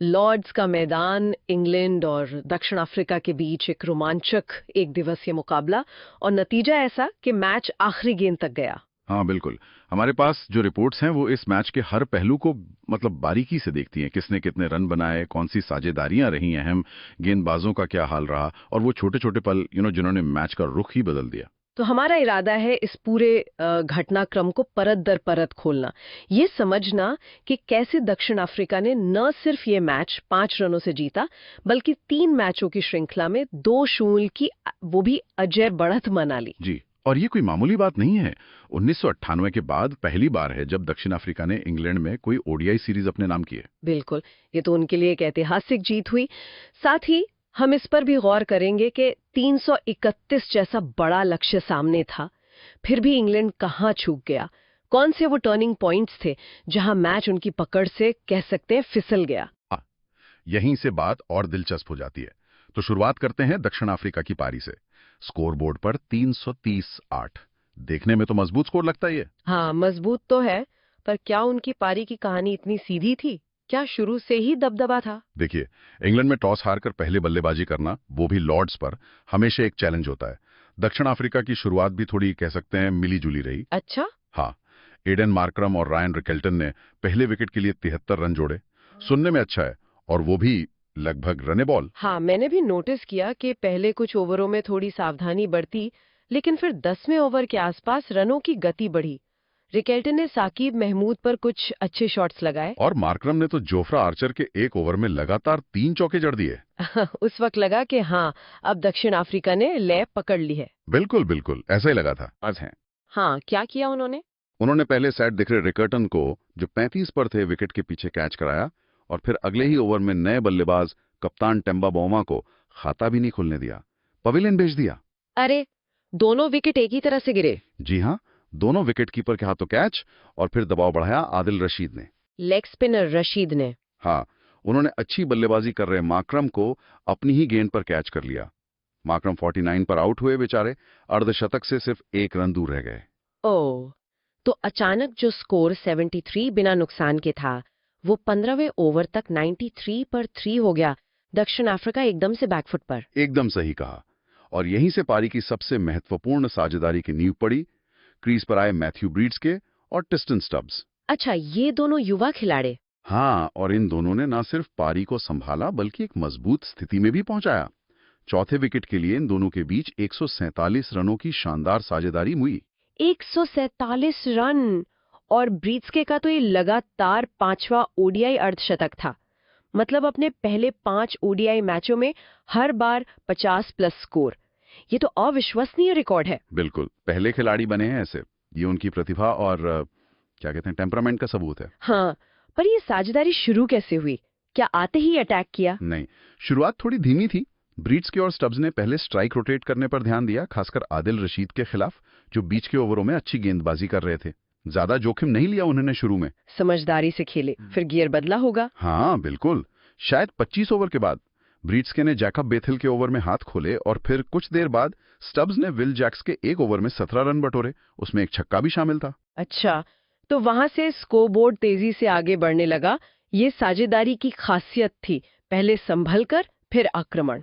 Lord's का मैदान, England और दक्षिण अफ्रीका के बीच एक रोमांचक एक दिवसीय मुकाबला, और नतीजा ऐसा कि मैच आखिरी गेंद तक गया। हाँ बिल्कुल। हमारे पास जो रिपोर्ट्स हैं वो इस मैच के हर पहलू को मतलब बारीकी से देखती हैं। किसने कितने रन बनाए, कौन सी साझेदारियां रही अहम, गेंदबाजों का क्या हाल रहा, और वो छोटे छोटे पल जिन्होंने मैच का रुख ही बदल दिया। तो हमारा इरादा है इस पूरे घटनाक्रम को परत दर परत खोलना, ये समझना कि कैसे दक्षिण अफ्रीका ने न सिर्फ ये मैच 5 रनों से जीता, बल्कि 3 मैचों की श्रृंखला में 2-0 की वो भी अजय बढ़त मना ली। जी, और ये कोई मामूली बात नहीं है। 1998 के बाद पहली बार है जब दक्षिण अफ्रीका ने इंग्लैंड में कोई ओडीआई सीरीज अपने नाम की है। बिल्कुल, ये तो उनके लिए एक ऐतिहासिक जीत हुई। साथ ही हम इस पर भी गौर करेंगे कि 331 जैसा बड़ा लक्ष्य सामने था, फिर भी इंग्लैंड कहाँ चूक गया। कौन से वो टर्निंग पॉइंट्स थे जहां मैच उनकी पकड़ से कह सकते हैं फिसल गया। हाँ, यहीं से बात और दिलचस्प हो जाती है। तो शुरुआत करते हैं दक्षिण अफ्रीका की पारी से। स्कोरबोर्ड पर 330-8। देखने में तो मजबूत स्कोर लगता है ये। हाँ, मजबूत तो है, पर क्या उनकी पारी की कहानी इतनी सीधी थी? क्या शुरू से ही दबदबा था? देखिए, इंग्लैंड में टॉस हारकर पहले बल्लेबाजी करना, वो भी लॉर्ड्स पर, हमेशा एक चैलेंज होता है। दक्षिण अफ्रीका की शुरुआत भी थोड़ी कह सकते हैं मिली जुली रही। अच्छा। हाँ, एडन मार्करम और रायन रिकेल्टन ने पहले विकेट के लिए 73 रन जोड़े। सुनने में अच्छा है, और वो भी लगभग रने बॉल। हाँ, मैंने भी नोटिस किया कि पहले कुछ ओवरों में थोड़ी सावधानी बरती, लेकिन फिर 10वें ओवर के आसपास रनों की गति बढ़ी। रिकेल्टन ने साकिब महमूद पर कुछ अच्छे शॉट्स लगाए। और मार्करम ने तो जोफ्रा आर्चर के एक ओवर में लगातार 3 चौके जड़ दिए। उस वक्त लगा कि हाँ, अब दक्षिण अफ्रीका ने लय पकड़ ली है। बिल्कुल बिल्कुल, ऐसा ही लगा था। आज हैं। हाँ, क्या किया उन्होंने? उन्होंने पहले सेट दिख रहे रिकर्टन को, जो 35 पर थे, विकेट के पीछे कैच कराया, और फिर अगले ही ओवर में नए बल्लेबाज कप्तान टेम्बा बौमा को खाता भी नहीं खुलने दिया, पवेलियन भेज दिया। अरे, दोनों विकेट एक ही तरह से गिरे? जी हाँ, दोनों विकेट कीपर के हाथों कैच, और फिर दबाव बढ़ाया आदिल रशीद ने। लेग स्पिनर रशीद ने? हाँ, उन्होंने अच्छी बल्लेबाजी कर रहे माकरम को अपनी ही गेंद पर कैच कर लिया। माकरम 49 पर आउट हुए बेचारे, अर्धशतक से सिर्फ 1 रन दूर रह गए। ओह, तो अचानक जो स्कोर 73 बिना नुकसान के था, वो 15वें ओवर तक 93 पर 3 हो गया। दक्षिण अफ्रीका एकदम से बैकफुट पर। एकदम सही कहा। और यहीं से पारी की सबसे महत्वपूर्ण साझेदारी की नींव पड़ी। क्रीज पर आए मैथ्यू ब्रीड्सके और टिस्टन स्टब्स। अच्छा, ये दोनों युवा खिलाड़ी। हाँ, और इन दोनों ने न सिर्फ पारी को संभाला बल्कि एक मजबूत स्थिति में भी पहुंचाया। चौथे विकेट के लिए इन दोनों के बीच 147 रनों की शानदार साझेदारी हुई। 147 रन! और ब्रीड्सके का तो ये लगातार 5वां ओडीआई अर्धशतक था। मतलब अपने पहले 5 ओडीआई मैचों में हर बार 50 प्लस स्कोर। ये तो अविश्वसनीय रिकॉर्ड है। बिल्कुल, पहले खिलाड़ी बने हैं ऐसे। ये उनकी प्रतिभा और क्या कहते हैं, टेम्परामेंट का सबूत है। हाँ, पर ये साझेदारी शुरू कैसे हुई? क्या आते ही अटैक किया? नहीं, शुरुआत थोड़ी धीमी थी। ब्रीड्सके और स्टब्स ने पहले स्ट्राइक रोटेट करने पर ध्यान दिया, खासकर आदिल रशीद के खिलाफ, जो बीच के ओवरों में अच्छी गेंदबाजी कर रहे थे। ज्यादा जोखिम नहीं लिया उन्होंने शुरू में। समझदारी से खेले, फिर गियर बदला होगा। हाँ बिल्कुल। शायद 25 ओवर के बाद ब्रीड्सके ने जैकब बेथिल के ओवर में हाथ खोले, और फिर कुछ देर बाद स्टब्स ने विल जैक्स के एक ओवर में 17 रन बटोरे। उसमें एक छक्का भी शामिल था। अच्छा, तो वहां से स्कोरबोर्ड तेजी से आगे बढ़ने लगा। ये साझेदारी की खासियत थी, पहले संभल कर फिर आक्रमण।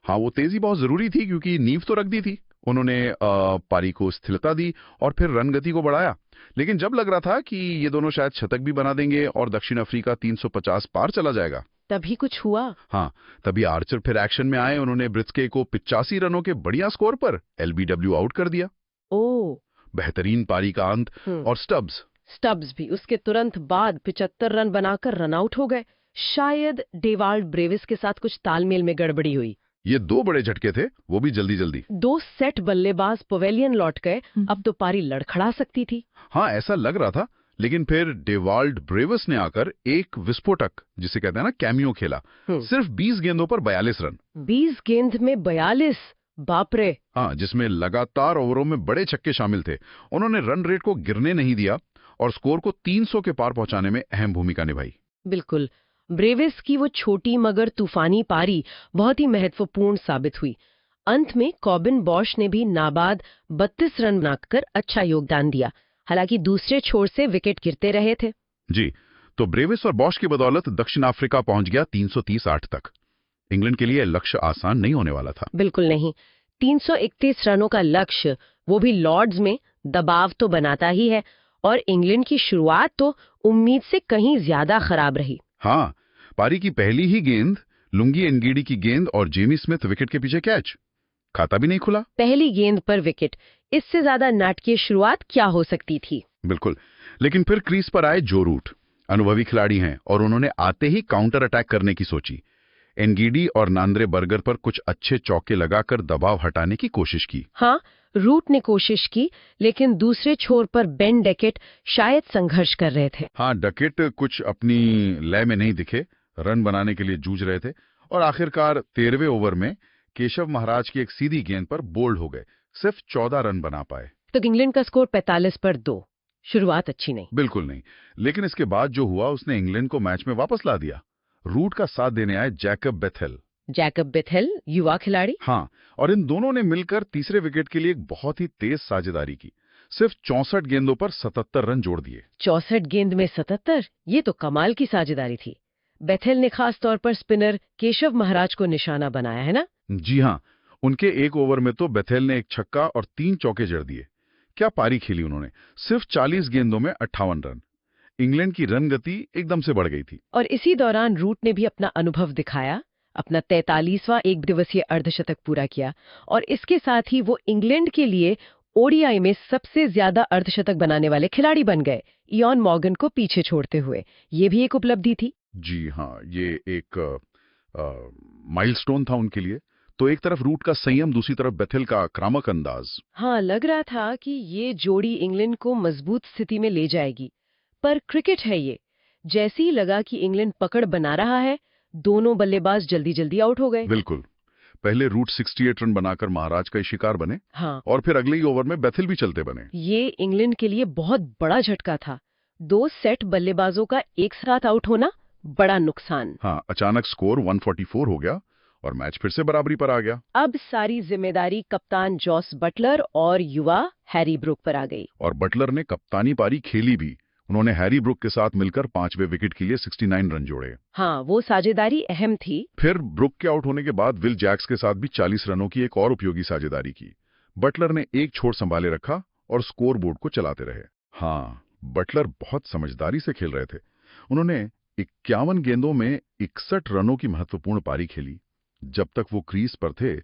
हाँ, वो तेजी बहुत जरूरी थी क्योंकि नींव तो रख दी थी। उन्होंने पारी को स्थिरता दी और फिर रन गति को बढ़ाया। लेकिन जब लग रहा था कि ये दोनों शायद शतक भी बना देंगे और दक्षिण अफ्रीका 350 पार चला जाएगा, तभी कुछ हुआ। हाँ, तभी आर्चर फिर एक्शन में आए। उन्होंने ब्रिस्के को 85 रनों के बढ़िया स्कोर पर एलबीडब्ल्यू आउट कर दिया। ओ, बेहतरीन पारी का अंत। और स्टब्स भी उसके तुरंत बाद 75 रन बनाकर रन आउट हो गए। शायद डेवाल्ड ब्रेविस के साथ कुछ तालमेल में गड़बड़ी हुई। ये 2 बड़े झटके थे, वो भी जल्दी जल्दी। 2 सेट बल्लेबाज पवेलियन लौट गए। अब तो पारी लड़खड़ा सकती थी। हाँ, ऐसा लग रहा था। लेकिन फिर डेवाल्ड ब्रेविस ने आकर एक विस्फोटक, जिसे कहते हैं ना, कैमियो खेला। सिर्फ 20 गेंदों पर 42 रन। 20 गेंद में 42? बाप रे। हाँ, जिसमें लगातार ओवरों में बड़े छक्के शामिल थे। उन्होंने रन रेट को गिरने नहीं दिया और स्कोर को 300 के पार पहुंचाने में अहम भूमिका निभाई। बिल्कुल, ब्रेविस की वो छोटी मगर तूफानी पारी बहुत ही महत्वपूर्ण साबित हुई। अंत में कॉबिन बॉश ने भी नाबाद 32 रन बनाकर अच्छा योगदान दिया। हालांकि दूसरे छोर से विकेट गिरते रहे थे। जी, तो ब्रेविस और बॉश की बदौलत दक्षिण अफ्रीका पहुंच गया 330 तक। इंग्लैंड के लिए लक्ष्य आसान नहीं होने वाला था। बिल्कुल नहीं। 331 रनों का लक्ष्य, वो भी लॉर्ड्स में, दबाव तो बनाता ही है। और इंग्लैंड की शुरुआत तो उम्मीद से कहीं ज्यादा खराब रही। हाँ, पारी की पहली ही गेंद लुंगी एनगीडी की गेंद और जेमी स्मिथ विकेट के पीछे कैच। खाता भी नहीं खुला। पहली गेंद पर विकेट, इससे ज्यादा नाटकीय शुरुआत क्या हो सकती थी। बिल्कुल, लेकिन फिर क्रीज पर आए जो रूट। अनुभवी खिलाड़ी हैं और उन्होंने आते ही काउंटर अटैक करने की सोची। एनगीडी और नांद्रे बर्गर पर कुछ अच्छे चौके लगाकर दबाव हटाने की कोशिश की। हाँ, रूट ने कोशिश की, लेकिन दूसरे छोर पर बेन डेकेट शायद संघर्ष कर रहे थे। हाँ, डकेट कुछ अपनी लय में नहीं दिखे, रन बनाने के लिए जूझ रहे थे और आखिरकार 13वें ओवर में केशव महाराज की एक सीधी गेंद पर बोल्ड हो गए। सिर्फ 14 रन बना पाए। तो इंग्लैंड का स्कोर 45 पर 2। शुरुआत अच्छी नहीं। बिल्कुल नहीं, लेकिन इसके बाद जो हुआ उसने इंग्लैंड को मैच में वापस ला दिया। रूट का साथ देने आए जैकब बेथेल। जैकब बेथेल, युवा खिलाड़ी। हाँ, और इन दोनों ने मिलकर तीसरे विकेट के लिए एक बहुत ही तेज साझेदारी की। सिर्फ 64 गेंदों पर 77 रन जोड़ दिए। 64 गेंद में 77, ये तो कमाल की साझेदारी थी। बेथेल ने खास तौर पर स्पिनर केशव महाराज को निशाना बनाया है ना। जी हाँ, उनके एक ओवर में तो बेथेल ने एक छक्का और 3 चौके जड़ दिए। क्या पारी खेली उन्होंने। सिर्फ 40 गेंदों में 58 रन। इंग्लैंड की रन गति एकदम से बढ़ गई थी। और इसी दौरान रूट ने भी अपना अनुभव दिखाया, अपना 43वां एक दिवसीय अर्धशतक पूरा किया और इसके साथ ही वो इंग्लैंड के लिए ओडीआई में सबसे ज्यादा अर्धशतक बनाने वाले खिलाड़ी बन गए, इयॉन मॉर्गन को पीछे छोड़ते हुए। ये भी एक उपलब्धि थी। जी हाँ, ये एक माइलस्टोन था उनके लिए। तो एक तरफ रूट का संयम, दूसरी तरफ बेथेल का आक्रामक अंदाज। हाँ, लग रहा था कि ये जोड़ी इंग्लैंड को मजबूत स्थिति में ले जाएगी। पर क्रिकेट है ये, जैसे ही लगा कि इंग्लैंड पकड़ बना रहा है, दोनों बल्लेबाज जल्दी जल्दी आउट हो गए। बिल्कुल, पहले रूट 68 रन बनाकर महाराज का शिकार बने। हाँ, और फिर अगले ही ओवर में बेथेल भी चलते बने। ये इंग्लैंड के लिए बहुत बड़ा झटका था। 2 सेट बल्लेबाजों का एक साथ आउट होना, बड़ा नुकसान। हाँ, अचानक स्कोर 144 हो गया और मैच फिर से बराबरी पर आ गया। अब सारी जिम्मेदारी कप्तान जॉस बटलर और युवा हैरी ब्रूक पर आ गई। और बटलर ने कप्तानी पारी खेली भी। उन्होंने हैरी ब्रूक के साथ मिलकर 5वें विकेट के लिए 69 रन जोड़े। हाँ, वो साझेदारी अहम थी। फिर ब्रूक के आउट होने के बाद विल जैक्स के साथ भी 40 रनों की एक और उपयोगी साझेदारी की। बटलर ने एक छोर संभाले रखा और स्कोर बोर्ड को चलाते रहे। हाँ, बटलर बहुत समझदारी से खेल रहे थे। उन्होंने 51 गेंदों में 61 रनों की महत्वपूर्ण पारी खेली। जब तक वो क्रीज पर थे,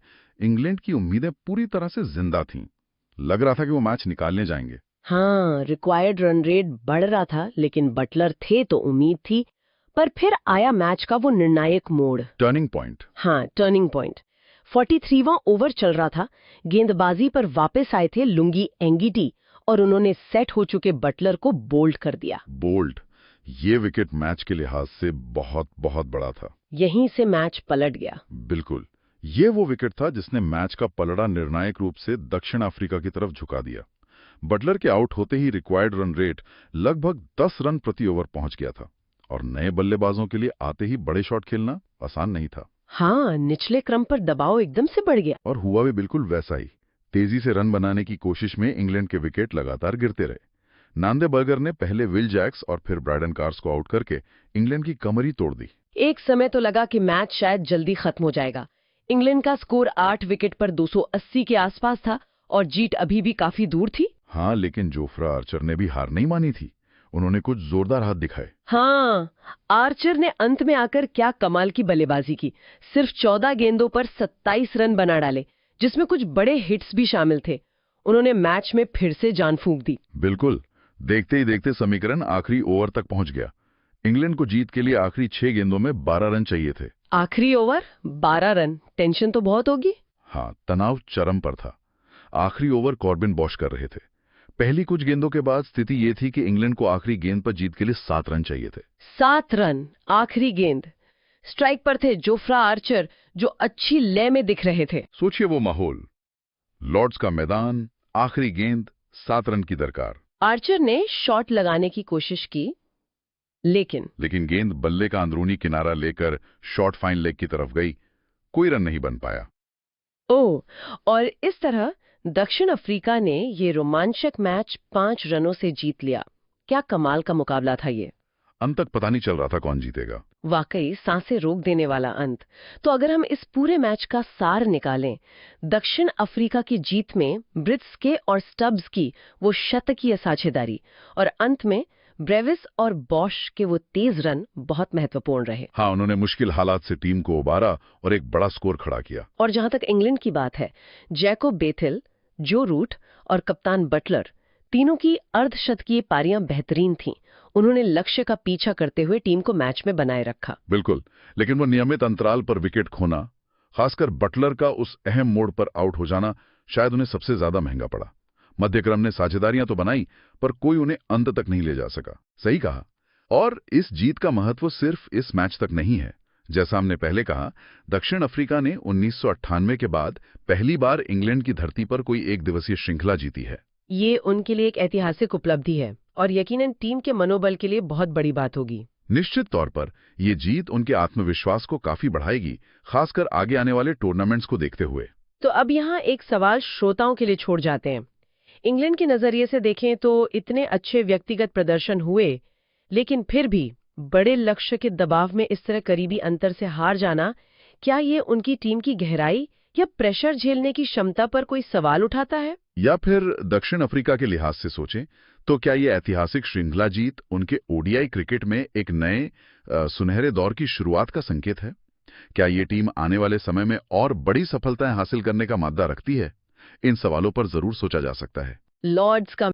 इंग्लैंड की उम्मीदें पूरी तरह से जिंदा थीं। लग रहा था कि वो मैच निकालने जाएंगे। हाँ, रिक्वायर्ड रन रेट बढ़ रहा था, लेकिन बटलर थे तो उम्मीद थी। पर फिर आया मैच का वो निर्णायक मोड़, टर्निंग पॉइंट। हाँ, टर्निंग पॉइंट। 43वां ओवर चल रहा था। गेंदबाजी पर वापस आए थे लुंगी एंगीटी और उन्होंने सेट हो चुके बटलर को बोल्ड कर दिया। बोल्ड, ये विकेट मैच के लिहाज से बहुत बहुत बड़ा था। यहीं से मैच पलट गया। बिल्कुल, ये वो विकेट था जिसने मैच का पलड़ा निर्णायक रूप से दक्षिण अफ्रीका की तरफ झुका दिया। बटलर के आउट होते ही रिक्वायर्ड रन रेट लगभग 10 रन प्रति ओवर पहुंच गया था और नए बल्लेबाजों के लिए आते ही बड़े शॉट खेलना आसान नहीं था। हाँ, निचले क्रम पर दबाव एकदम से बढ़ गया। और हुआ भी बिल्कुल वैसा ही। तेजी से रन बनाने की कोशिश में इंग्लैंड के विकेट लगातार गिरते रहे। नांदे बर्गर ने पहले विल जैक्स और फिर ब्रायडन कार्स को आउट करके इंग्लैंड की कमर ही तोड़ दी। एक समय तो लगा कि मैच शायद जल्दी खत्म हो जाएगा। इंग्लैंड का स्कोर 8 विकेट पर 280 के आसपास था और जीत अभी भी काफी दूर थी। हाँ, लेकिन जोफ्रा आर्चर ने भी हार नहीं मानी थी। उन्होंने कुछ जोरदार हाथ दिखाए। हाँ, आर्चर ने अंत में आकर क्या कमाल की बल्लेबाजी की। सिर्फ 14 गेंदों पर 27 रन बना डाले, जिसमें कुछ बड़े हिट्स भी शामिल थे। उन्होंने मैच में फिर से जान फूंक दी। बिल्कुल, देखते ही देखते समीकरण आखिरी ओवर तक पहुंच गया। इंग्लैंड को जीत के लिए आखिरी 6 गेंदों में 12 रन चाहिए थे। आखिरी ओवर 12 रन, टेंशन तो बहुत होगी। हाँ, तनाव चरम पर था। आखिरी ओवर कॉर्बिन बॉश कर रहे थे। पहली कुछ गेंदों के बाद स्थिति ये थी कि इंग्लैंड को आखिरी गेंद पर जीत के लिए 7 रन चाहिए थे। 7 रन, आखिरी गेंद। स्ट्राइक पर थे जोफ्रा आर्चर, जो अच्छी लय में दिख रहे थे। सोचिए वो माहौल, लॉर्ड्स का मैदान, आखिरी गेंद, 7 रन की दरकार। आर्चर ने शॉट लगाने की कोशिश की, लेकिन गेंद बल्ले का अंदरूनी किनारा लेकर शॉर्ट फाइन लेग की तरफ गई। कोई रन नहीं बन पाया। ओह, और इस तरह दक्षिण अफ्रीका ने ये रोमांचक मैच 5 रनों से जीत लिया। क्या कमाल का मुकाबला था ये। अंत तक पता नहीं चल रहा था कौन जीतेगा। वाकई सांसें रोक देने वाला अंत। तो अगर हम इस पूरे मैच का सार निकालें, दक्षिण अफ्रीका की जीत में ब्रिट्स के और स्टब्स की वो शतकीय साझेदारी और अंत में ब्रेविस और बॉश के वो तेज रन बहुत महत्वपूर्ण रहे। हाँ, उन्होंने मुश्किल हालात से टीम को उबारा और एक बड़ा स्कोर खड़ा किया। और जहां तक इंग्लैंड की बात है, जैकोब बेथिल, जो रूट और कप्तान बटलर, तीनों की अर्धशतकीय पारियां बेहतरीन थीं। उन्होंने लक्ष्य का पीछा करते हुए टीम को मैच में बनाए रखा। बिल्कुल, लेकिन वो नियमित अंतराल पर विकेट खोना, खासकर बटलर का उस अहम मोड़ पर आउट हो जाना, शायद उन्हें सबसे ज्यादा महंगा पड़ा। मध्यक्रम ने साझेदारियां तो बनाई, पर कोई उन्हें अंत तक नहीं ले जा सका। सही कहा। और इस जीत का महत्व सिर्फ इस मैच तक नहीं है। जैसा हमने पहले कहा, दक्षिण अफ्रीका ने 1998 के बाद पहली बार इंग्लैंड की धरती पर कोई एक दिवसीय श्रृंखला जीती है। ये उनके लिए एक ऐतिहासिक उपलब्धि है और यकीनन टीम के मनोबल के लिए बहुत बड़ी बात होगी। निश्चित तौर पर ये जीत उनके आत्मविश्वास को काफी बढ़ाएगी, खासकर आगे आने वाले टूर्नामेंट्स को देखते हुए। तो अब यहाँ एक सवाल श्रोताओं के लिए छोड़ जाते हैं। इंग्लैंड के नजरिए से देखें तो इतने अच्छे व्यक्तिगत प्रदर्शन हुए, लेकिन फिर भी बड़े लक्ष्य के दबाव में इस तरह करीबी अंतर से हार जाना, क्या ये उनकी टीम की गहराई या प्रेशर झेलने की क्षमता पर कोई सवाल उठाता है? या फिर दक्षिण अफ्रीका के लिहाज से सोचें तो क्या ये ऐतिहासिक श्रृंखला जीत उनके ओडीआई क्रिकेट में एक नए सुनहरे दौर की शुरुआत का संकेत है? क्या ये टीम आने वाले समय में और बड़ी सफलताएं हासिल करने का मादा रखती है? इन सवालों पर जरूर सोचा जा सकता है। लॉर्ड्स का